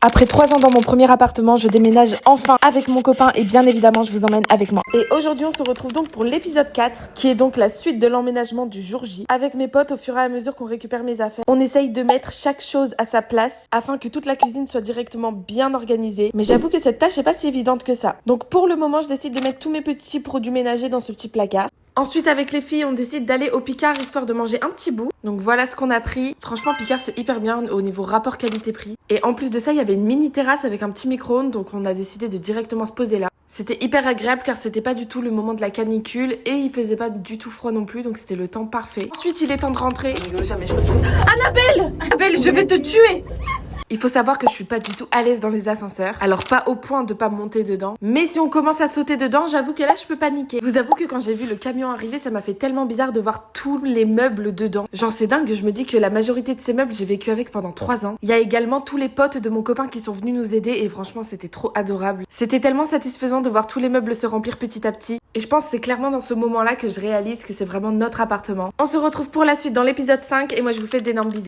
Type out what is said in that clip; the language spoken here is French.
Après 3 ans dans mon premier appartement, je déménage enfin avec mon copain et bien évidemment, je vous emmène avec moi. Et aujourd'hui, on se retrouve donc pour l'épisode 4, qui est donc la suite de l'emménagement du jour J. Avec mes potes, au fur et à mesure qu'on récupère mes affaires, on essaye de mettre chaque chose à sa place afin que toute la cuisine soit directement bien organisée. Mais j'avoue que cette tâche n'est pas si évidente que ça. Donc pour le moment, je décide de mettre tous mes petits produits ménagers dans ce petit placard. Ensuite, avec les filles, on décide d'aller au Picard histoire de manger un petit bout. Donc voilà ce qu'on a pris. Franchement, Picard, c'est hyper bien au niveau rapport qualité-prix. Et en plus de ça, il y avait une mini terrasse avec un petit micro-ondes, donc on a décidé de directement se poser là. C'était hyper agréable car c'était pas du tout le moment de la canicule et il faisait pas du tout froid non plus, donc c'était le temps parfait. Ensuite, il est temps de rentrer. Annabelle, je vais te tuer! Il faut savoir que je suis pas du tout à l'aise dans les ascenseurs. Alors pas au point de pas monter dedans. Mais si on commence à sauter dedans, j'avoue que là je peux paniquer. Vous avoue que quand j'ai vu le camion arriver, ça m'a fait tellement bizarre de voir tous les meubles dedans. Genre c'est dingue, je me dis que la majorité de ces meubles, j'ai vécu avec pendant 3 ans. Il y a également tous les potes de mon copain qui sont venus nous aider et franchement c'était trop adorable. C'était tellement satisfaisant de voir tous les meubles se remplir petit à petit. Et je pense que c'est clairement dans ce moment-là que je réalise que c'est vraiment notre appartement. On se retrouve pour la suite dans l'épisode 5 et moi je vous fais d'énormes bisous.